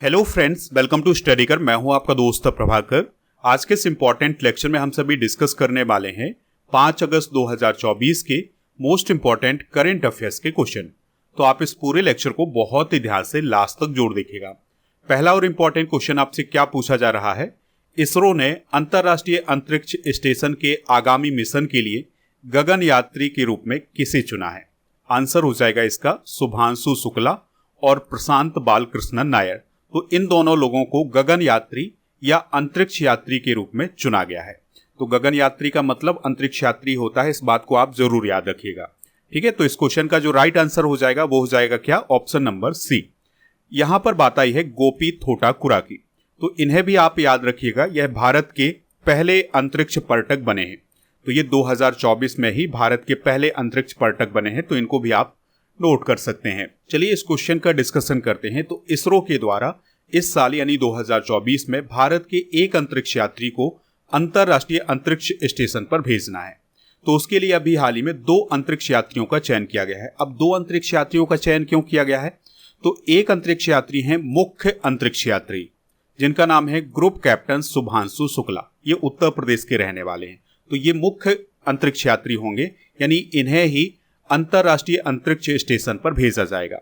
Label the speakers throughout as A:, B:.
A: Hello friends, welcome to study कर। मैं हूं आपका दोस्त प्रभाकर। आज के इस इंपॉर्टेंट लेक्चर में हम सभी डिस्कस करने वाले हैं 5 अगस्त 2024 के मोस्ट इंपॉर्टेंट करंट अफेयर्स के क्वेश्चन। तो आप इस पूरे लेक्चर को बहुत ही ध्यान से लास्ट तक जोड़ देखिएगा। पहला और इंपॉर्टेंट क्वेश्चन आपसे क्या पूछा जा रहा है, इसरो ने अंतरराष्ट्रीय अंतरिक्ष स्टेशन के आगामी मिशन के लिए गगन यात्री के रूप में किसे चुना है। आंसर हो जाएगा इसका शुभांशु शुक्ला और प्रशांत बालकृष्णन नायर। तो इन दोनों लोगों को गगन यात्री या अंतरिक्ष यात्री के रूप में चुना गया है। तो गगन यात्री का मतलब अंतरिक्ष यात्री होता है, इस बात को आप जरूर याद रखिएगा। ठीक है, तो इस क्वेश्चन का जो राइट आंसर हो जाएगा वो हो जाएगा क्या, ऑप्शन नंबर सी। यहां पर बात आई है गोपी थोटाकुरा की, तो इन्हें भी आप याद रखिएगा। यह भारत के पहले अंतरिक्ष पर्यटक बने हैं। तो ये 2024 में ही भारत के पहले अंतरिक्ष पर्यटक बने हैं, तो इनको भी आप नोट कर सकते हैं। चलिए इस क्वेश्चन का डिस्कशन करते हैं। तो इसरो के द्वारा इस साल यानी 2024 में भारत के एक अंतरिक्ष यात्री को अंतरराष्ट्रीय अंतरिक्ष स्टेशन पर भेजना है। तो उसके लिए अभी हाल ही में 2 अंतरिक्ष यात्रियों का चयन किया गया है। अब 2 अंतरिक्ष यात्रियों का चयन क्यों किया गया है, तो एक अंतरिक्ष यात्री हैं मुख्य अंतरिक्ष यात्री, जिनका नाम है ग्रुप कैप्टन शुभांशु शुक्ला। ये उत्तर प्रदेश के रहने वाले हैं। तो ये मुख्य अंतरिक्ष यात्री होंगे, यानी इन्हें ही अंतरराष्ट्रीय अंतरिक्ष स्टेशन पर भेजा जाएगा।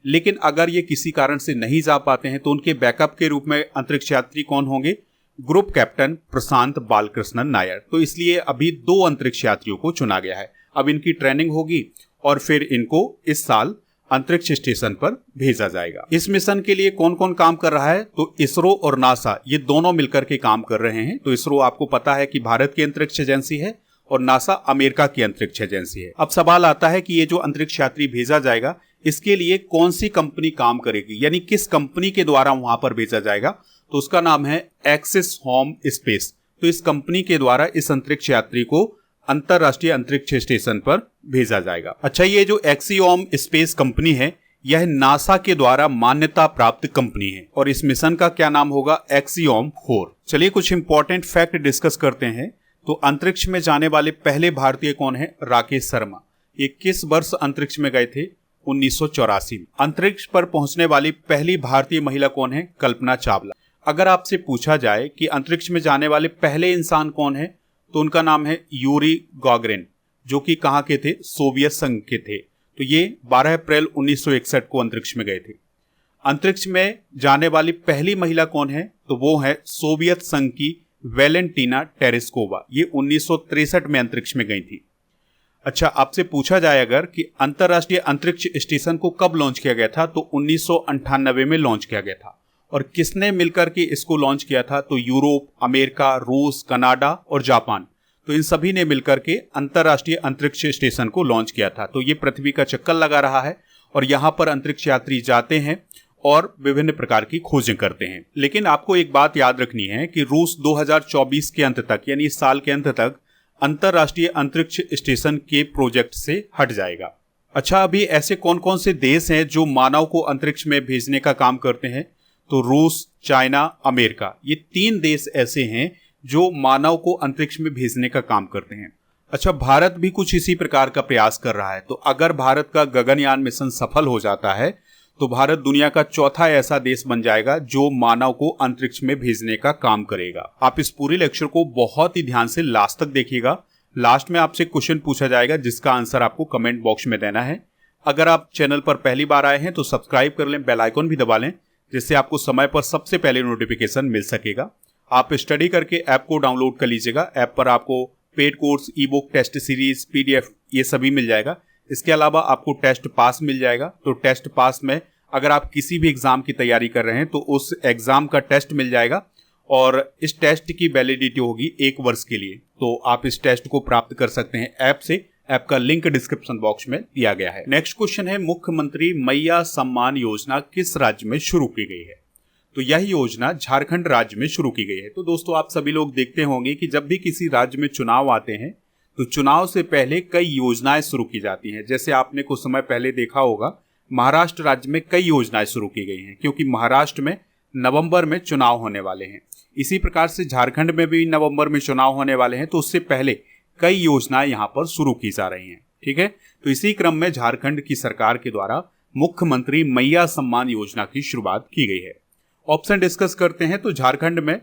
A: लेकिन अगर ये किसी कारण से नहीं जा पाते हैं तो उनके बैकअप के रूप में अंतरिक्ष यात्री कौन होंगे, ग्रुप कैप्टन प्रशांत बालकृष्णन नायर। तो इसलिए अभी 2 अंतरिक्ष यात्रियों को चुना गया है। अब इनकी ट्रेनिंग होगी और फिर इनको इस साल अंतरिक्ष स्टेशन पर भेजा जाएगा। इस मिशन के लिए कौन कौन काम कर रहा है, तो इसरो और नासा ये दोनों मिलकर के काम कर रहे हैं। तो इसरो आपको पता है कि भारत की अंतरिक्ष एजेंसी है और नासा अमेरिका की अंतरिक्ष एजेंसी है। अब सवाल आता है कि ये जो अंतरिक्ष यात्री भेजा जाएगा इसके लिए कौन सी कंपनी काम करेगी, यानी किस कंपनी के द्वारा वहां पर भेजा जाएगा। तो उसका नाम है एक्सिस होम स्पेस। तो इस कंपनी के द्वारा इस अंतरिक्ष यात्री को अंतरराष्ट्रीय अंतरिक्ष स्टेशन पर भेजा जाएगा। अच्छा, ये जो एक्सियोम स्पेस कंपनी है यह नासा के द्वारा मान्यता प्राप्त कंपनी है और इस मिशन का क्या नाम होगा, एक्सियोम 4। चलिए कुछ इंपॉर्टेंट फैक्ट डिस्कस करते हैं। तो अंतरिक्ष में जाने वाले पहले भारतीय कौन है, राकेश शर्मा। ये किस वर्ष अंतरिक्ष में गए थे, 1984। अंतरिक्ष पर पहुंचने वाली पहली भारतीय महिला कौन है, कल्पना चावला। अगर आपसे पूछा जाए कि अंतरिक्ष में जाने वाले पहले इंसान कौन है, तो उनका नाम है यूरी गागरिन, जो कि कहां के थे, सोवियत संघ के थे। तो ये 12 अप्रैल 1961 को अंतरिक्ष में गए थे। अंतरिक्ष में जाने वाली पहली महिला कौन है, तो वो है सोवियत संघ की वेलेंटीना टेरेस्कोवा। ये 1963 में अंतरिक्ष में गई थी। अच्छा, आपसे पूछा जाए अगर कि अंतरराष्ट्रीय अंतरिक्ष स्टेशन को कब लॉन्च किया गया था, तो 1998 में लॉन्च किया गया था। और किसने मिलकर के इसको लॉन्च किया था, तो यूरोप, अमेरिका, रूस, कनाडा और जापान, तो इन सभी ने मिलकर के अंतरराष्ट्रीय अंतरिक्ष स्टेशन को लॉन्च किया था। तो ये पृथ्वी का चक्कर लगा रहा है और यहां पर अंतरिक्ष यात्री जाते हैं और विभिन्न प्रकार की खोजें करते हैं। लेकिन आपको एक बात याद रखनी है कि रूस 2024 के अंत तक, यानी इस साल के अंत तक अंतरराष्ट्रीय अंतरिक्ष स्टेशन के प्रोजेक्ट से हट जाएगा। अच्छा, अभी ऐसे कौन कौन से देश हैं जो मानव को अंतरिक्ष में भेजने का काम करते हैं, तो रूस, चाइना, अमेरिका, ये 3 देश ऐसे हैं जो मानव को अंतरिक्ष में भेजने का काम करते हैं। अच्छा, भारत भी कुछ इसी प्रकार का प्रयास कर रहा है। तो अगर भारत का गगनयान मिशन सफल हो जाता है तो भारत दुनिया का चौथा ऐसा देश बन जाएगा जो मानव को अंतरिक्ष में भेजने का काम करेगा। आप इस पूरी लेक्चर को बहुत ही ध्यान से लास्ट तक देखिएगा। लास्ट में आपसे क्वेश्चन पूछा जाएगा जिसका आंसर आपको कमेंट बॉक्स में देना है। अगर आप चैनल पर पहली बार आए हैं तो सब्सक्राइब कर लें, बेल आइकन भी दबा लें, जिससे आपको समय पर सबसे पहले नोटिफिकेशन मिल सकेगा। आप स्टडी करके ऐप को डाउनलोड कर लीजिएगा। ऐप पर आपको paid course, e book, test series, PDF ये सभी मिल जाएगा। इसके अलावा आपको टेस्ट पास मिल जाएगा। तो टेस्ट पास में अगर आप किसी भी एग्जाम की तैयारी कर रहे हैं तो उस एग्जाम का टेस्ट मिल जाएगा और इस टेस्ट की वैलिडिटी होगी 1 वर्ष के लिए। तो आप इस टेस्ट को प्राप्त कर सकते हैं ऐप से। ऐप का लिंक डिस्क्रिप्शन बॉक्स में दिया गया है। नेक्स्ट क्वेश्चन है, मुख्यमंत्री मैया सम्मान योजना किस राज्य में शुरू की गई है। तो यह योजना झारखंड राज्य में शुरू की गई है। तो दोस्तों, आप सभी लोग देखते होंगे कि जब भी किसी राज्य में चुनाव आते हैं तो चुनाव से पहले कई योजनाएं शुरू की जाती हैं। जैसे आपने कुछ समय पहले देखा होगा, महाराष्ट्र राज्य में कई योजनाएं शुरू की गई हैं, क्योंकि महाराष्ट्र में नवंबर में चुनाव होने वाले हैं। इसी प्रकार से झारखंड में भी नवंबर में चुनाव होने वाले हैं, तो उससे पहले कई योजनाएं यहां पर शुरू की जा रही हैं। ठीक है, तो इसी क्रम में झारखंड की सरकार के द्वारा मुख्यमंत्री मैया सम्मान योजना की शुरुआत की गई है। ऑप्शन डिस्कस करते हैं तो झारखंड में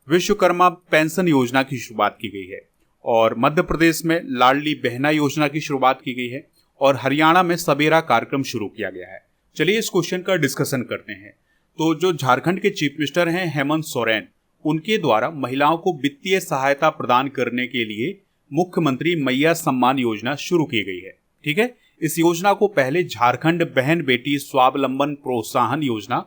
A: विश्वकर्मा पेंशन योजना की शुरुआत की गई है, और मध्य प्रदेश में लाडली बहना योजना की शुरुआत की गई है, और हरियाणा में सबेरा कार्यक्रम शुरू किया गया है। चलिए इस क्वेश्चन का डिस्कशन करते हैं। तो जो झारखंड के चीफ मिनिस्टर हैं हेमंत सोरेन, उनके द्वारा महिलाओं को वित्तीय सहायता प्रदान करने के लिए मुख्यमंत्री मैया सम्मान योजना शुरू की गई है। ठीक है, इस योजना को पहले झारखंड बहन बेटी स्वावलंबन प्रोत्साहन योजना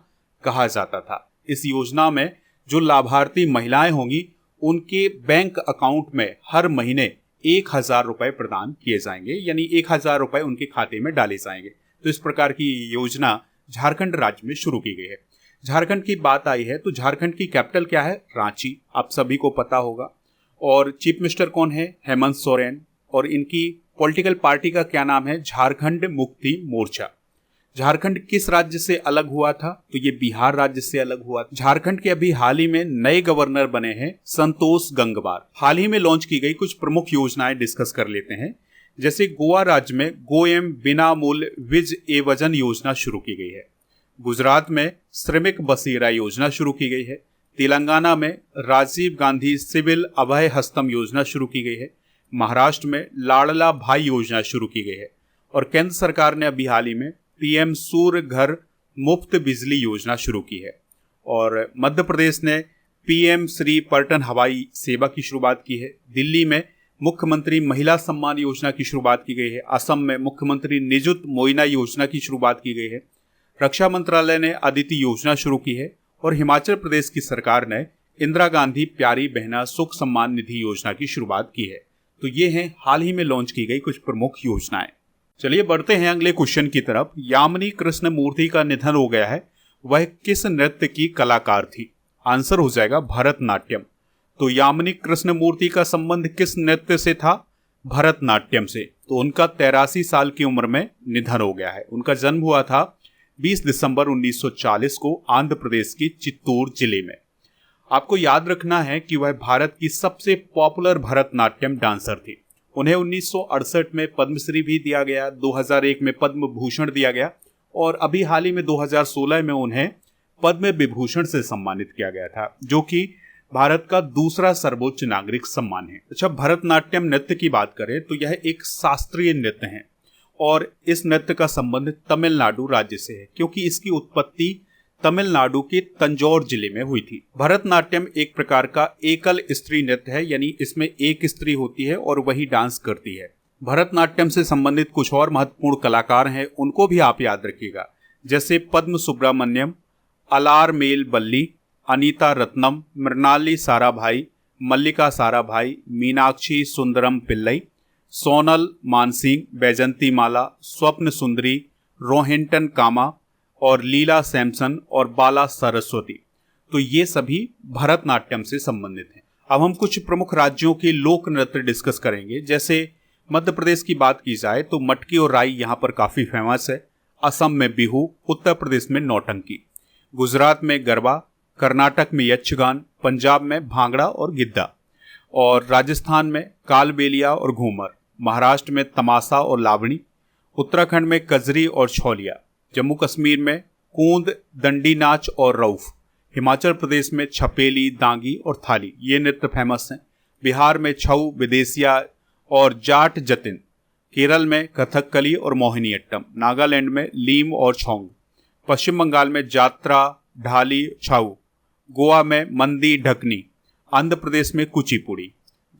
A: कहा जाता था। इस योजना में जो लाभार्थी महिलाएं होंगी उनके बैंक अकाउंट में हर महीने 1,000 रुपए प्रदान किए जाएंगे, यानी 1,000 रुपए उनके खाते में डाले जाएंगे। तो इस प्रकार की योजना झारखंड राज्य में शुरू की गई है। झारखंड की बात आई है तो झारखंड की कैपिटल क्या है? रांची, आप सभी को पता होगा। और चीफ मिनिस्टर कौन है? हेमंत सोरेन। और इनकी पॉलिटिकल पार्टी का क्या नाम है? झारखंड मुक्ति मोर्चा। झारखंड किस राज्य से अलग हुआ था? तो ये बिहार राज्य से अलग हुआ था। झारखंड के अभी हाल ही में नए गवर्नर बने हैं संतोष गंगवार। हाल ही में लॉन्च की गई कुछ प्रमुख योजनाएं डिस्कस कर लेते हैं। जैसे गोवा राज्य में गोएम बिना मूल्य विज एवजन योजना शुरू की गई है। गुजरात में श्रमिक बसेरा योजना शुरू की गई है। तेलंगाना में राजीव गांधी सिविल अभय हस्तम योजना शुरू की गई है। महाराष्ट्र में लाडला भाई योजना शुरू की गई है। और केंद्र सरकार ने अभी हाल ही में पीएम सूर्य घर मुफ्त बिजली योजना शुरू की है। और मध्य प्रदेश ने पीएम श्री पर्यटन हवाई सेवा की शुरुआत की है। दिल्ली में मुख्यमंत्री महिला सम्मान योजना की शुरुआत की गई है। असम में मुख्यमंत्री निजुत मोइना योजना की शुरुआत की गई है। रक्षा मंत्रालय ने अदिति योजना शुरू की है। और हिमाचल प्रदेश की सरकार ने इंदिरा गांधी प्यारी बहना सुख सम्मान निधि योजना की शुरुआत की है। तो ये हैं हाल ही में लॉन्च की गई कुछ प्रमुख योजनाएं। चलिए बढ़ते हैं अगले क्वेश्चन की तरफ। यामिनी कृष्णमूर्ति का निधन हो गया है, वह किस नृत्य की कलाकार थी? आंसर हो जाएगा भरतनाट्यम। तो यामिनी कृष्णमूर्ति का संबंध किस नृत्य से था? भरतनाट्यम से। तो उनका 83 साल की उम्र में निधन हो गया है। उनका जन्म हुआ था 20 दिसंबर 1940 को आंध्र प्रदेश की चित्तूर जिले में। आपको याद रखना है कि वह भारत की सबसे पॉपुलर भरतनाट्यम डांसर थी। उन्हें 1968 में पद्मश्री भी दिया गया, 2001 में पद्म भूषण दिया गया, और अभी हाल ही में 2016 में उन्हें पद्म विभूषण से सम्मानित किया गया था, जो कि भारत का दूसरा सर्वोच्च नागरिक सम्मान है। अच्छा, भरतनाट्यम नृत्य की बात करें तो यह एक शास्त्रीय नृत्य है, और इस नृत्य का संबंध तमिलनाडु राज्य से है, क्योंकि इसकी उत्पत्ति तमिलनाडु के तंजौर जिले में हुई थी। भरतनाट्यम एक प्रकार का एकल स्त्री नृत्य है, यानी इसमें एक स्त्री होती है और वही डांस करती है। भरतनाट्यम से संबंधित कुछ और महत्वपूर्ण कलाकार हैं, उनको भी आप याद रखिएगा, जैसे पद्म सुब्रमण्यम, अलार मेल बल्ली, अनीता रत्नम, मृणाली साराभाई, मल्लिका साराभाई, मीनाक्षी सुंदरम पिल्लई, सोनल मानसिंह, बैजंती माला, स्वप्न सुंदरी, रोहिंटन कामा और लीला सैमसन और बाला सरस्वती। तो ये सभी भरतनाट्यम से संबंधित हैं। अब हम कुछ प्रमुख राज्यों के लोक नृत्य डिस्कस करेंगे। जैसे मध्य प्रदेश की बात की जाए तो मटकी और राई यहाँ पर काफी फेमस है। असम में बिहू, उत्तर प्रदेश में नौटंकी, गुजरात में गरबा, कर्नाटक में यक्षगान, पंजाब में भांगड़ा और गिद्दा, और राजस्थान में कालबेलिया और घूमर, महाराष्ट्र में तमाशा और लावणी, उत्तराखंड में कजरी और छोलिया, जम्मू कश्मीर में कूंद, दंडी नाच और रऊफ, हिमाचल प्रदेश में छपेली, दांगी और थाली, ये नृत्य फेमस हैं। बिहार में छऊ, विदेशिया और जाट जतिन, केरल में कथकली और मोहिनीअट्टम, नागालैंड में लीम और छौंग, पश्चिम बंगाल में जात्रा, ढाली, छाऊ, गोवा में मंदी ढकनी, आंध्र प्रदेश में कुचिपुड़ी,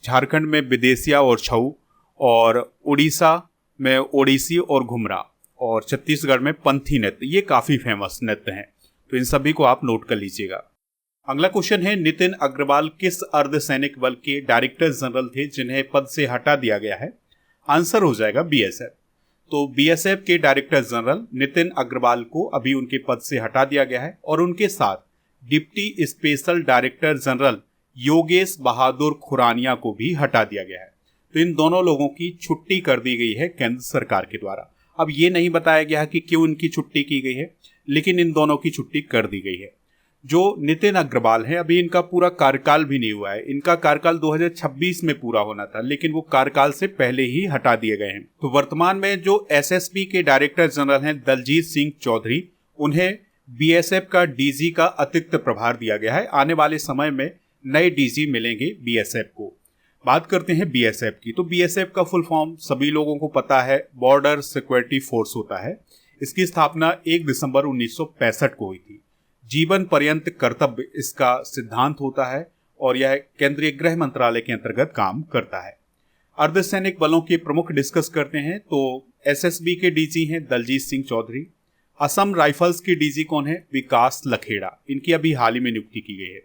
A: झारखंड में विदेशिया और छऊ, और उड़ीसा में ओडिसी और घुमरा, और छत्तीसगढ़ में पंथी नृत्य। ये काफी फेमस नृत्य हैं, तो इन सभी को आप नोट कर लीजिएगा। अगला क्वेश्चन है, नितिन अग्रवाल किस अर्धसैनिक बल के डायरेक्टर जनरल थे जिन्हें पद से हटा दिया गया है? आंसर हो जाएगा बीएसएफ। तो बीएसएफ के डायरेक्टर जनरल नितिन अग्रवाल को अभी उनके पद से हटा दिया गया है, और उनके साथ deputy special director general Yogesh Bahadur Khurania को भी हटा दिया गया है। तो इन दोनों लोगों की छुट्टी कर दी गई है केंद्र सरकार के द्वारा। अब ये नहीं बताया गया कि क्यों इनकी छुट्टी की गई है, लेकिन इन दोनों की छुट्टी कर दी गई है। जो नितिन अग्रवाल है, अभी इनका पूरा कार्यकाल भी नहीं हुआ है। इनका कार्यकाल 2026 में पूरा होना था, लेकिन वो कार्यकाल से पहले ही हटा दिए गए हैं। तो वर्तमान में जो एसएसबी के डायरेक्टर जनरल हैं दलजीत सिंह चौधरी, उन्हें बीएसएफ का डीजी का अतिरिक्त प्रभार दिया गया है। आने वाले समय में नए डीजी मिलेंगे बीएसएफ को। बात करते हैं बीएसएफ की, तो बीएसएफ का फुल फॉर्म सभी लोगों को पता है, बॉर्डर सिक्योरिटी फोर्स होता है। इसकी स्थापना 1 दिसंबर 1965 को हुई थी। जीवन पर्यंत कर्तव्य इसका सिद्धांत होता है और यह केंद्रीय गृह मंत्रालय के अंतर्गत काम करता है। अर्धसैनिक बलों के प्रमुख डिस्कस करते हैं तो एसएसबी के डीजी हैं दलजीत सिंह चौधरी। असम राइफल्स के डीजी कौन है? विकास लखेड़ा। इनकी अभी हाल ही में नियुक्ति की गई है।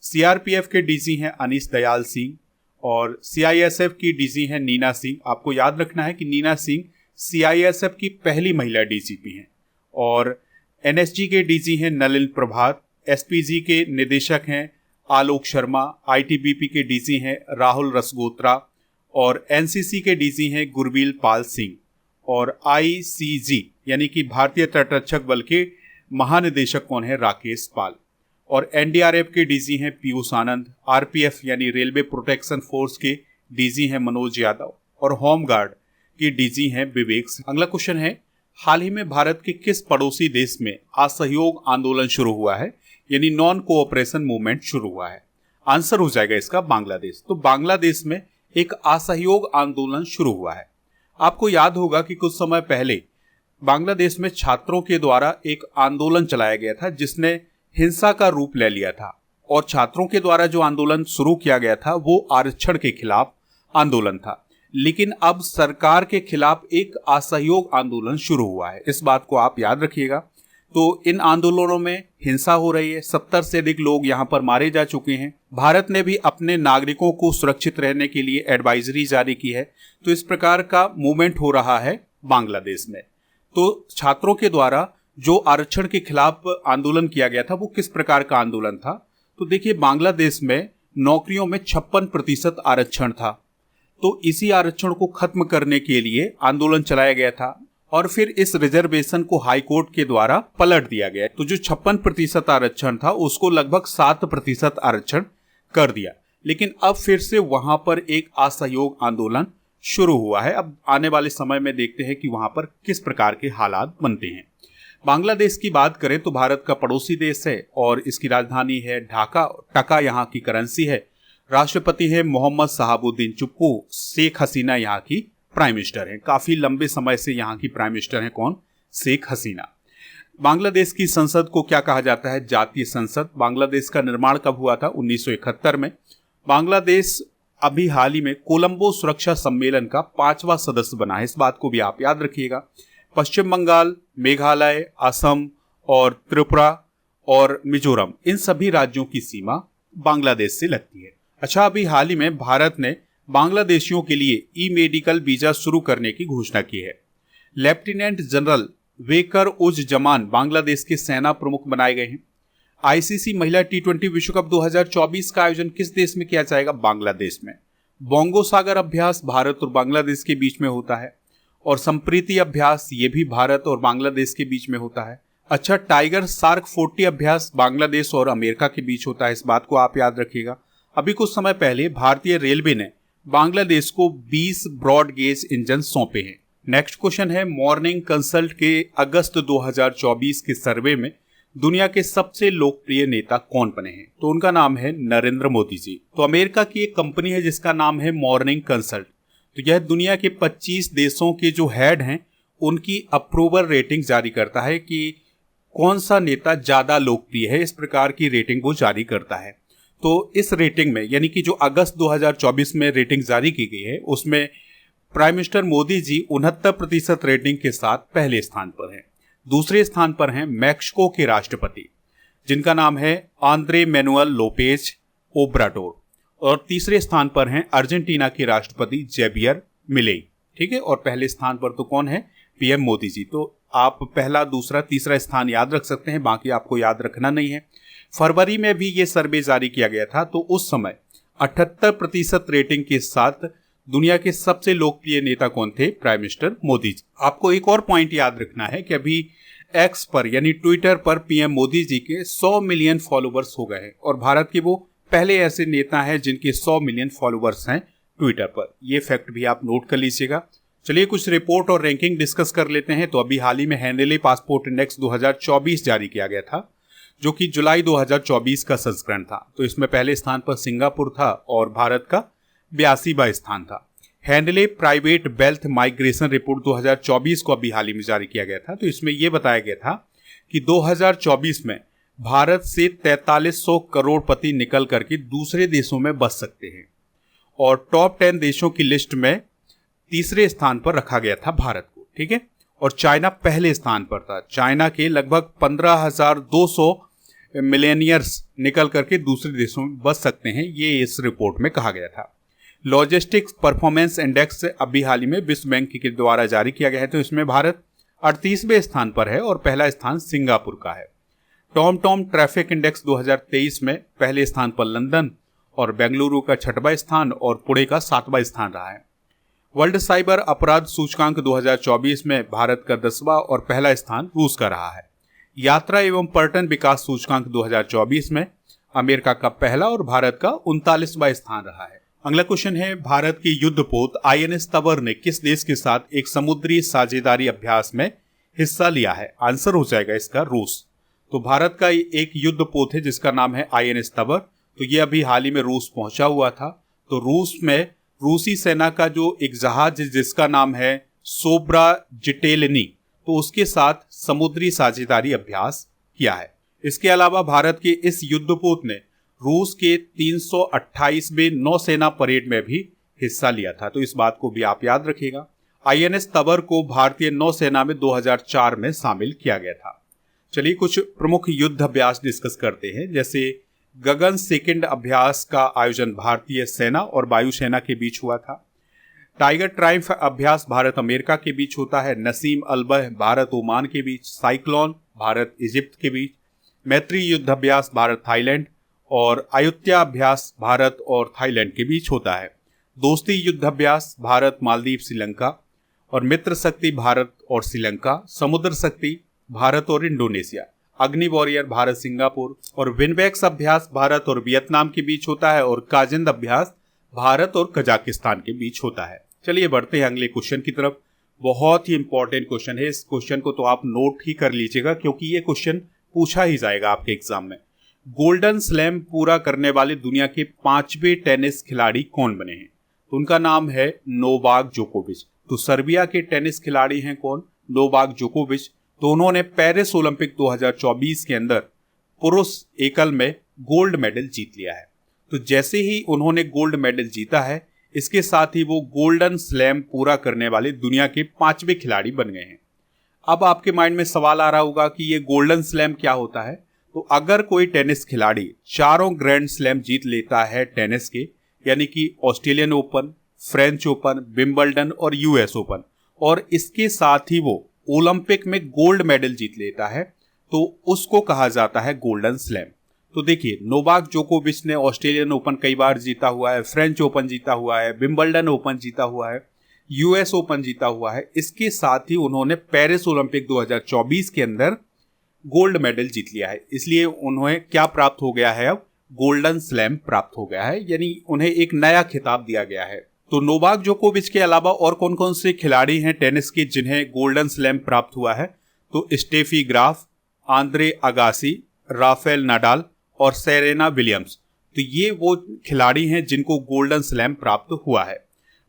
A: सीआरपीएफ के डीजी हैं अनीश दयाल सिंह और सीआईएसएफ की डीजी हैं नीना सिंह। आपको याद रखना है कि नीना सिंह सीआईएसएफ की पहली महिला डीजीपी हैं। और एनएसजी के डीजी हैं नलिन प्रभात। एसपीजी के निदेशक हैं आलोक शर्मा। आईटीबीपी के डीजी हैं राहुल रसगोत्रा और एनसीसी के डीजी हैं गुरबील पाल सिंह। और आईसीजी यानी कि भारतीय तटरक्षक बल के महानिदेशक कौन है? राकेश पाल। और एनडीआरएफ के डीजी हैं पीयूष आनंद। आरपीएफ यानी रेलवे प्रोटेक्शन फोर्स के डीजी हैं मनोज यादव और होमगार्ड के डीजी हैं विवेक सिंह। अगला क्वेश्चन है, हाल ही में भारत के किस पड़ोसी देश में असहयोग आंदोलन शुरू हुआ है, यानी नॉन कोऑपरेशन मूवमेंट शुरू हुआ है? आंसर हो जाएगा इसका बांग्लादेश। तो बांग्लादेश में एक असहयोग आंदोलन शुरू हुआ है। आपको याद होगा कि कुछ समय पहले बांग्लादेश में छात्रों के द्वारा एक आंदोलन चलाया गया था जिसने हिंसा का रूप ले लिया था। और छात्रों के द्वारा जो आंदोलन शुरू किया गया था वो आरक्षण के खिलाफ आंदोलन था। लेकिन अब सरकार के खिलाफ एक असहयोग आंदोलन शुरू हुआ है, इस बात को आप याद रखिएगा। तो इन आंदोलनों में हिंसा हो रही है। 70 से अधिक लोग यहाँ पर मारे जा चुके हैं। भारत ने भी अपने नागरिकों को सुरक्षित रहने के लिए एडवाइजरी जारी की है। तो इस प्रकार का मूवमेंट हो रहा है बांग्लादेश में। तो छात्रों के द्वारा जो आरक्षण के खिलाफ आंदोलन किया गया था वो किस प्रकार का आंदोलन था? तो देखिए, बांग्लादेश में नौकरियों में 56% आरक्षण था। तो इसी आरक्षण को खत्म करने के लिए आंदोलन चलाया गया था और फिर इस रिजर्वेशन को हाई कोर्ट के द्वारा पलट दिया गया। तो जो 56% आरक्षण था उसको लगभग 7% आरक्षण कर दिया। लेकिन अब फिर से वहां पर एक असहयोग आंदोलन शुरू हुआ है। अब आने वाले समय में देखते हैं कि वहां पर किस प्रकार के हालात बनते हैं। बांग्लादेश की बात करें तो भारत का पड़ोसी देश है और इसकी राजधानी है ढाका। टका यहाँ की करेंसी है। राष्ट्रपति है मोहम्मद शहाबुद्दीन चुप्पू। शेख हसीना यहाँ की प्राइम मिनिस्टर हैं। काफी लंबे समय से यहाँ की प्राइम मिनिस्टर हैं कौन? शेख हसीना। बांग्लादेश की संसद को क्या कहा जाता है? जातीय संसद। बांग्लादेश का निर्माण कब हुआ था? 1971 में। बांग्लादेश अभी हाल ही में कोलंबो सुरक्षा सम्मेलन का 5वां सदस्य बना है, इस बात को भी आप याद रखिएगा। पश्चिम बंगाल, मेघालय, असम और त्रिपुरा और मिजोरम, इन सभी राज्यों की सीमा बांग्लादेश से लगती है। अच्छा, अभी हाल ही में भारत ने बांग्लादेशियों के लिए ई मेडिकल वीजा शुरू करने की घोषणा की है। लेफ्टिनेंट जनरल वेकर उज जमान बांग्लादेश के सेना प्रमुख बनाए गए हैं। आईसीसी महिला टी20 विश्व कप 2024 का आयोजन किस देश में किया जाएगा? बांग्लादेश में। बोंगो सागर अभ्यास भारत और बांग्लादेश के बीच में होता है और संप्रीति अभ्यास ये भी भारत और बांग्लादेश के बीच में होता है। अच्छा, टाइगर सार्क 40 अभ्यास बांग्लादेश और अमेरिका के बीच होता है, इस बात को आप याद रखिएगा। अभी कुछ समय पहले भारतीय रेलवे ने बांग्लादेश को 20 ब्रॉड गेज इंजन सौंपे हैं। नेक्स्ट क्वेश्चन है, मॉर्निंग कंसल्ट के अगस्त 2024 के सर्वे में दुनिया के सबसे लोकप्रिय नेता कौन बने हैं? तो उनका नाम है नरेंद्र मोदी जी। तो अमेरिका की एक कंपनी है जिसका नाम है मॉर्निंग कंसल्ट। तो यह दुनिया के 25 देशों के जो हेड हैं उनकी अप्रूवल रेटिंग जारी करता है कि कौन सा नेता ज्यादा लोकप्रिय है। इस प्रकार की रेटिंग वो जारी करता है। तो इस रेटिंग में, यानी कि जो अगस्त 2024 में रेटिंग जारी की गई है, उसमें prime minister Modi ji 69% rating के साथ पहले स्थान पर हैं। दूसरे स्थान पर हैं मैक्सिको के राष्ट्रपति जिनका नाम है आंद्रे मैनुअल लोपेज ओब्राडोर। और तीसरे स्थान पर हैं अर्जेंटीना के राष्ट्रपति जेवियर मिलेई। ठीक है, और पहले स्थान पर तो कौन है? पीएम मोदी जी। तो आप पहला, दूसरा, तीसरा स्थान याद रख सकते हैं, बाकी आपको याद रखना नहीं है। फरवरी में भी ये सर्वे जारी किया गया था, तो उस समय 78% रेटिंग के साथ दुनिया के सबसे लोकप्रिय नेता कौन थे? Prime minister Modi ji. आपको एक और पॉइंट याद रखना है कि अभी एक्स पर यानी ट्विटर पर पीएम मोदी जी के 100 मिलियन फॉलोवर्स हो गए हैं और भारत के वो पहले ऐसे नेता हैं जिनके 100 मिलियन फॉलोवर्स हैं ट्विटर पर। यह फैक्ट भी आप नोट कर लीजिएगा। चलिए कुछ रिपोर्ट और रैंकिंग डिस्कस कर लेते हैं। तो अभी हाल ही में हेनले पासपोर्ट इंडेक्स 2024 जारी किया गया था, जो कि जुलाई 2024 का संस्करण था। तो इसमें पहले स्थान पर सिंगापुर था और भारत का 82वां स्थान था। Henley private wealth migration report 2024 को अभी हाल ही में जारी किया गया था। तो इसमें यह बताया गया था कि 2024 में भारत से 4300 करोड़पति निकल करके दूसरे देशों में बस सकते हैं और टॉप 10 देशों की लिस्ट में तीसरे स्थान पर रखा गया था भारत को। ठीक है, और चाइना पहले स्थान पर था। चाइना के लगभग 15,200 मिलेनियर्स निकल करके दूसरे देशों में बस सकते हैं, ये इस रिपोर्ट में कहा गया था। लॉजिस्टिक्स परफॉर्मेंस इंडेक्स अभी हाल ही में विश्व बैंक के द्वारा जारी किया गया है। तो इसमें भारत 38वें स्थान पर है और पहला स्थान सिंगापुर का है। टॉम ट्रैफिक इंडेक्स 2023 में पहले स्थान पर लंदन और बेंगलुरु का 6वां स्थान और पुणे का 7वां स्थान रहा है। वर्ल्ड साइबर अपराध सूचकांक 2024 में भारत का 10वां और पहला स्थान रूस का रहा है। यात्रा एवं पर्यटन विकास सूचकांक 2024 में अमेरिका का पहला और भारत का 39वां स्थान रहा है। अगला क्वेश्चन है, भारत की युद्धपोत INS तवर ने किस देश के साथ एक समुद्री साझेदारी अभ्यास में हिस्सा लिया है? आंसर हो जाएगा इसका रूस। तो भारत का एक युद्धपोत है जिसका नाम है INS तवर। तो ये अभी हाल ही में रूस पहुंचा हुआ था। तो रूस में रूसी सेना का जो एक जहाज जिसका नाम है सोब्राजिटेल्नी, तो उसके साथ समुद्री साझेदारी अभ्यास किया है। इसके अलावा भारत के इस युद्धपोत ने रूस के 328वें नौसेना परेड में भी हिस्सा लिया था। तो इस बात को भी आप याद रखिएगा। INS तवर को भारतीय नौसेना में 2004 में शामिल किया गया था। चलिए कुछ प्रमुख युद्ध अभ्यास डिस्कस करते हैं। जैसे गगन सेकंड अभ्यास का आयोजन भारतीय सेना और वायुसेना के बीच हुआ था। टाइगर ट्रायम्फ अभ्यास भारत अमेरिका के बीच होता है। नसीम अलबह भारत ओमान के बीच। साइक्लोन भारत इजिप्ट के बीच। मैत्री युद्ध अभ्यास भारत थाईलैंड और अयुत्या अभ्यास भारत और थाईलैंड के बीच होता है। दोस्ती युद्ध अभ्यास भारत मालदीव श्रीलंका और मित्र शक्ति भारत और श्रीलंका। समुद्र शक्ति भारत और इंडोनेशिया। अग्नि वॉरियर भारत सिंगापुर और विनबैक्स अभ्यास भारत और वियतनाम के बीच होता है और काजिंद अभ्यास भारत और कजाकिस्तान के बीच होता है। चलिए बढ़ते हैं अगले क्वेश्चन की तरफ। बहुत ही इंपॉर्टेंट क्वेश्चन है। इस क्वेश्चन को तो आप नोट ही कर लीजिएगा क्योंकि ये क्वेश्चन पूछा ही जाएगा आपके एग्जाम में। गोल्डन स्लैम पूरा करने वाले दुनिया के 5वें टेनिस खिलाड़ी कौन बने हैं? तो उनका नाम है नोवाक जोकोविच। तो सर्बिया के टेनिस खिलाड़ी हैं कौन? नोवाक जोकोविच। तो उन्होंने पेरिस ओलंपिक 2024 के अंदर पुरुष एकल में गोल्ड मेडल जीत लिया है। तो जैसे ही उन्होंने गोल्ड मेडल जीता है, इसके साथ ही वो गोल्डन स्लैम पूरा करने वाले दुनिया के 5वें खिलाड़ी बन गए हैं। अब आपके माइंड में सवाल आ रहा होगा कि ये गोल्डन स्लैम क्या होता है? तो अगर कोई टेनिस खिलाड़ी 4 ग्रैंड स्लैम जीत लेता है टेनिस के, यानी कि Australian open, French open, Wimbledon और US ओपन, और इसके साथ ही वो ओलंपिक में गोल्ड मेडल जीत लेता है, तो उसको कहा जाता है गोल्डन स्लैम। तो देखिए, नोवाक जोकोविच ने ऑस्ट्रेलियन ओपन कई बार जीता हुआ है, फ्रेंच ओपन जीता हुआ है, विंबलडन ओपन जीता हुआ है, US ओपन जीता हुआ है। इसके साथ ही उन्होंने पेरिस ओलंपिक 2024 के अंदर गोल्ड मेडल जीत लिया है। इसलिए उन्हें क्या प्राप्त हो गया है? अब गोल्डन स्लैम प्राप्त हो गया है, यानी उन्हें एक नया खिताब दिया गया है। तो नोवाक जोकोविच के अलावा और कौन कौन से खिलाड़ी हैं टेनिस के जिन्हें गोल्डन स्लैम प्राप्त हुआ है? तो Steffi Graf, Andre Agassi, Rafale Nadal और सेरेना विलियम्स। तो ये वो खिलाड़ी हैं जिनको गोल्डन स्लैम प्राप्त हुआ है।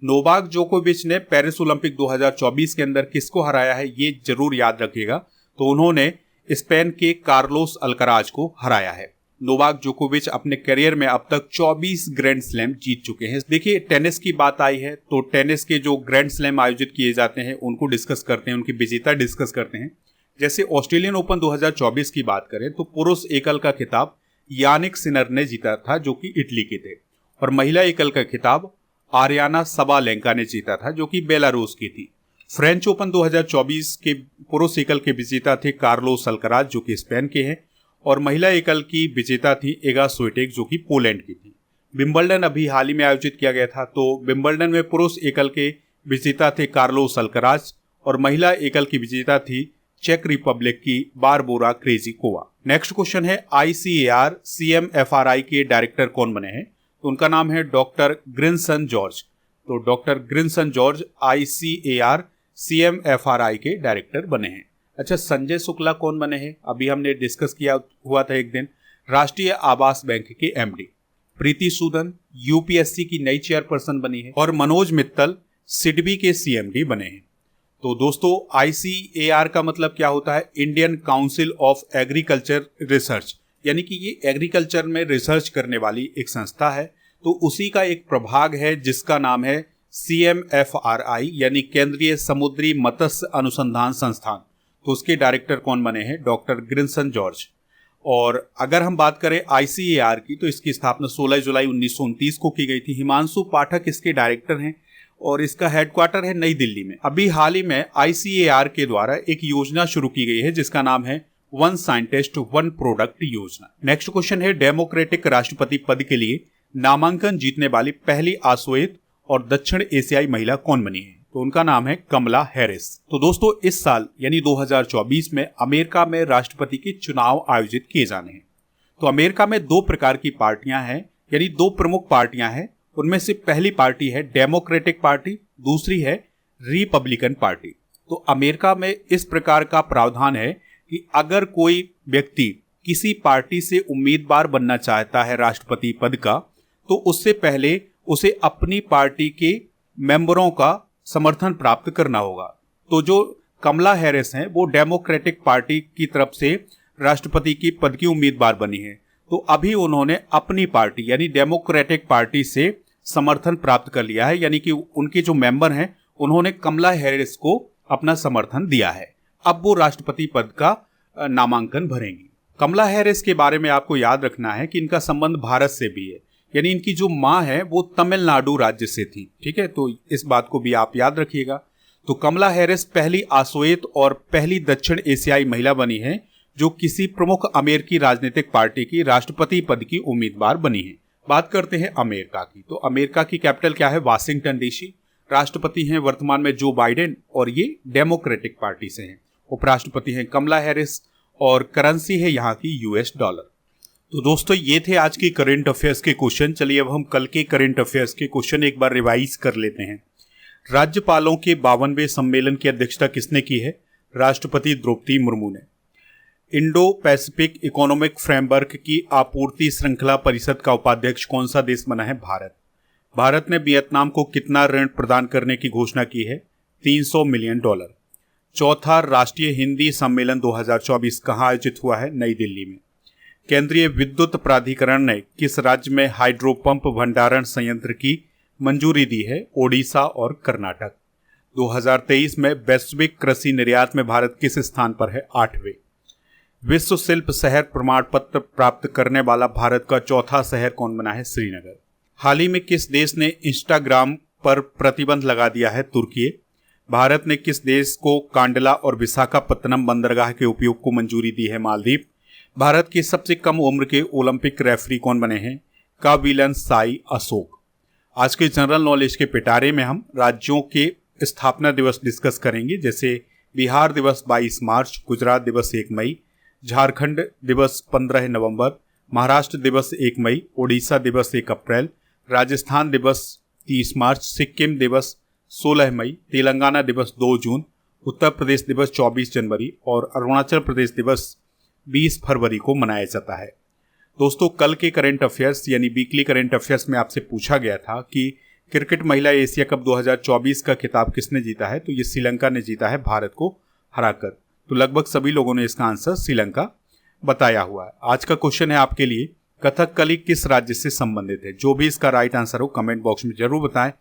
A: नोवाक जोकोविच ने पेरिस ओलंपिक 2024 के अंदर किसको हराया है, ये जरूर याद रखिएगा। तो उन्होंने स्पेन के कार्लोस अल्कराज को हराया है। नोवाक जोकोविच अपने करियर में अब तक 24 ग्रैंड स्लैम जीत चुके हैं। देखिए, टेनिस की बात आई है तो टेनिस के जो ग्रैंड स्लैम आयोजित किए जाते हैं उनको डिस्कस करते हैं, उनकी विजेता डिस्कस करते हैं। जैसे ऑस्ट्रेलियन ओपन 2024 की बात करें तो पुरुष एकल का खिताब यानिक सिनर ने जीता था, जो कि इटली के थे, और महिला एकल का खिताब आर्याना सबालेंका ने जीता था, जो कि बेलारूस की थी। फ्रेंच ओपन 2024 के पुरुष एकल के विजेता थे कार्लोस अल्कराज, जो कि स्पेन के हैं, और महिला एकल की विजेता थी एगा स्विएटेक, जो कि पोलैंड की थी। विंबलडन अभी हाल ही में आयोजित किया गया था। तो विंबलडन में पुरुष एकल के विजेता थे कार्लोस अल्कराज और महिला एकल की विजेता थी चेक रिपब्लिक की बारबोरा क्रेजिकोवा। नेक्स्ट क्वेश्चन है, ICAR CMFRI के डायरेक्टर कौन बने हैं? तो उनका नाम है डॉक्टर ग्रिनसन जॉर्ज। तो doctor Grinson George ICAR CMFRI के डायरेक्टर बने हैं। अच्छा, संजय शुक्ला कौन बने हैं? अभी हमने डिस्कस किया हुआ था एक दिन, राष्ट्रीय आवास बैंक के MD। प्रीति सूदन UPSC की नई चेयरपर्सन बनी है और मनोज मित्तल सिडबी के CMD बने हैं। तो दोस्तों, ICAR का मतलब क्या होता है? Indian council of agriculture research, यानी कि ये एग्रीकल्चर में रिसर्च करने वाली एक संस्था है। तो उसी का एक प्रभाग है जिसका नाम है CMFRI, यानी केंद्रीय समुद्री मत्स्य अनुसंधान संस्थान। तो उसके डायरेक्टर कौन बने हैं? डॉक्टर ग्रिनसन जॉर्ज। और अगर हम बात करें ICAR की, तो इसकी स्थापना 16 जुलाई 1929 को की गई थी। हिमांशु पाठक इसके डायरेक्टर हैं और इसका हेडक्वार्टर है नई दिल्ली में। अभी हाल ही में ICAR के द्वारा एक योजना शुरू की गई है जिसका नाम है वन साइंटिस्ट वन प्रोडक्ट योजना। नेक्स्ट क्वेश्चन है, डेमोक्रेटिक राष्ट्रपति पद के लिए नामांकन जीतने वाली पहली आश्वेत और दक्षिण एशियाई महिला कौन बनी है? तो उनका नाम है कमला हैरिस। तो दोस्तों, इस साल यानी 2024 में अमेरिका में राष्ट्रपति के चुनाव आयोजित किए जाने हैं। तो अमेरिका में दो प्रकार की पार्टियां हैं, यानी दो प्रमुख पार्टियां हैं। उनमें से पहली पार्टी है डेमोक्रेटिक पार्टी, दूसरी है रिपब्लिकन पार्टी। तो अमेरिका में इस प्रकार का प्रावधान है कि अगर कोई व्यक्ति किसी पार्टी से उम्मीदवार बनना चाहता है राष्ट्रपति पद का, तो उससे पहले उसे अपनी पार्टी के मेंबरों का समर्थन प्राप्त करना होगा। तो जो कमला हैरिस हैं वो डेमोक्रेटिक पार्टी की तरफ से राष्ट्रपति की पद की उम्मीदवार बनी है। तो अभी उन्होंने अपनी पार्टी यानी डेमोक्रेटिक पार्टी से समर्थन प्राप्त कर लिया है, यानी कि उनके जो मेंबर हैं उन्होंने कमला हैरिस को अपना समर्थन दिया है। अब वो राष्ट्रपति पद का नामांकन भरेंगी। कमला हैरिस के बारे में आपको याद रखना है कि इनका संबंध भारत से भी है, यानी इनकी जो माँ है वो तमिलनाडु राज्य से थी। ठीक है, तो इस बात को भी आप याद रखिएगा। तो कमला हैरिस पहली आश्वेत और पहली दक्षिण एशियाई महिला बनी है जो किसी प्रमुख अमेरिकी राजनीतिक पार्टी की राष्ट्रपति पद की उम्मीदवार बनी है। बात करते हैं अमेरिका की। तो अमेरिका की कैपिटल क्या है? Washington DC। राष्ट्रपति हैं वर्तमान में जो बाइडेन और ये डेमोक्रेटिक पार्टी से हैं। उपराष्ट्रपति हैं कमला हैरिस और करेंसी है यहाँ की US डॉलर। तो दोस्तों, ये थे आज की करंट अफेयर्स के क्वेश्चन। चलिए अब हम कल के करंट अफेयर्स के क्वेश्चन एक बार रिवाइज कर लेते हैं। राज्यपालों के 52वें सम्मेलन की अध्यक्षता किसने की है? राष्ट्रपति द्रौपदी मुर्मू ने। इंडो पैसिफिक इकोनॉमिक फ्रेमवर्क की आपूर्ति श्रृंखला परिषद का उपाध्यक्ष कौन सा देश बना है? भारत। भारत ने वियतनाम को कितना ऋण प्रदान करने की घोषणा की है? $300 मिलियन। चौथा राष्ट्रीय हिंदी सम्मेलन 2024 कहाँ आयोजित हुआ है? नई दिल्ली में। केंद्रीय विद्युत प्राधिकरण ने किस राज्य में हाइड्रो पंप भंडारण संयंत्र की मंजूरी दी है? ओडिशा और कर्नाटक। 2023 में वैश्विक कृषि निर्यात में भारत किस स्थान पर है? 8वें। विश्व शिल्प शहर प्रमाण पत्र प्राप्त करने वाला भारत का चौथा शहर कौन बना है? श्रीनगर। हाल ही में किस देश ने इंस्टाग्राम पर प्रतिबंध लगा दिया है? तुर्की। भारत ने किस देश को कांडला और विशाखापत्तनम बंदरगाह के उपयोग को मंजूरी दी है? मालदीव। भारत की सबसे कम उम्र के ओलंपिक रेफरी कौन बने हैं? काबिलन साई अशोक। आज के जनरल नॉलेज के पिटारे में हम राज्यों के स्थापना दिवस डिस्कस करेंगे, जैसे बिहार दिवस 22 मार्च, गुजरात दिवस 1 मई, झारखंड दिवस 15 नवंबर, महाराष्ट्र दिवस 1 मई, ओडिशा दिवस 1 अप्रैल, राजस्थान दिवस 30 मार्च, सिक्किम दिवस 16 मई, तेलंगाना दिवस 2 जून, उत्तर प्रदेश दिवस 24 जनवरी और अरुणाचल प्रदेश दिवस 20 फरवरी को मनाया जाता है। दोस्तों, कल के करंट अफेयर्स यानी वीकली करंट अफेयर्स में आपसे पूछा गया था कि क्रिकेट महिला एशिया कप 2024 का खिताब किसने जीता है? तो ये श्रीलंका ने जीता है भारत को हराकर। तो लगभग सभी लोगों ने इसका आंसर श्रीलंका बताया हुआ है। आज का क्वेश्चन है आपके लिए, कथकली किस राज्य से संबंधित है? जो भी इसका राइट आंसर हो कमेंट बॉक्स में जरूर बताएं,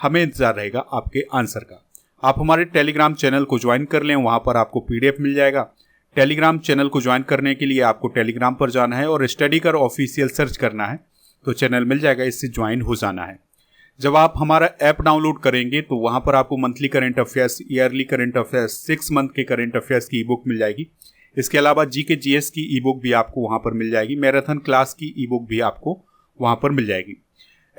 A: हमें इंतजार रहेगा आपके आंसर का। आप हमारे टेलीग्राम चैनल को ज्वाइन कर लें, वहां पर आपको PDF मिल जाएगा। टेलीग्राम चैनल को ज्वाइन करने के लिए आपको टेलीग्राम पर जाना है और स्टडीकर ऑफिशियल सर्च करना है तो चैनल मिल जाएगा, इससे ज्वाइन हो जाना है। जब आप हमारा ऐप डाउनलोड करेंगे तो वहां पर आपको monthly current affairs, yearly current affairs, 6 month के करंट अफेयर्स की ई-बुक मिल जाएगी। इसके अलावा GK GS की ई-बुक भी आपको वहां पर मिल जाएगी। मैराथन क्लास की ई-बुक भी आपको वहां पर मिल जाएगी।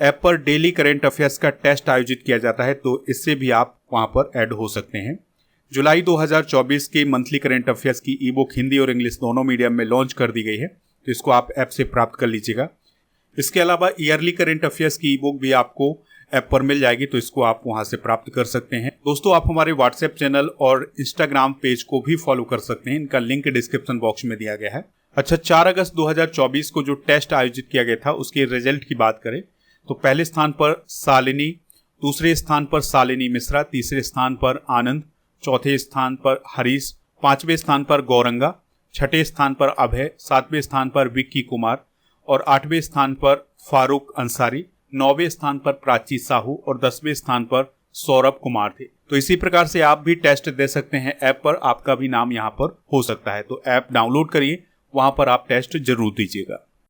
A: ऐप पर डेली करंट अफेयर्स का टेस्ट आयोजित किया जाता है, तो इससे भी आप वहां पर ऐड हो सकते हैं। जुलाई 2024 के मंथली करंट अफेयर्स की ई-बुक हिंदी और इंग्लिश दोनों मीडियम में लॉन्च कर दी गई है, तो इसको आप ऐप से प्राप्त कर लीजिएगा। इसके अलावा ईयरली करंट अफेयर्स की ई-बुक भी आपको ऐप पर मिल जाएगी, तो इसको आप वहां से प्राप्त कर सकते हैं। दोस्तों, आप हमारे व्हाट्सएप चैनल और इंस्टाग्राम पेज को भी फॉलो कर सकते हैं, इनका लिंक डिस्क्रिप्शन बॉक्स में दिया गया है। अच्छा, 4 अगस्त 2024 को जो टेस्ट आयोजित किया गया था उसके रिजल्ट की बात करें तो पहले स्थान पर शालिनी, दूसरे स्थान पर शालिनी मिश्रा, तीसरे स्थान पर आनंद, चौथे स्थान पर हरीश, पांचवें स्थान पर गौरंगा, छठे स्थान पर अभय, सातवें स्थान पर विक्की कुमार और 8वें स्थान पर फारूक अंसारी, 9वें स्थान पर प्राची साहू और 10वें स्थान पर सौरभ कुमार थे। तो इसी प्रकार से आप भी टेस्ट दे सकते हैं ऐप पर, आपका भी नाम यहाँ पर हो सकता है। तो ऐप डाउनलोड करिए, वहां पर आप टेस्ट जरूर दीजिएगा।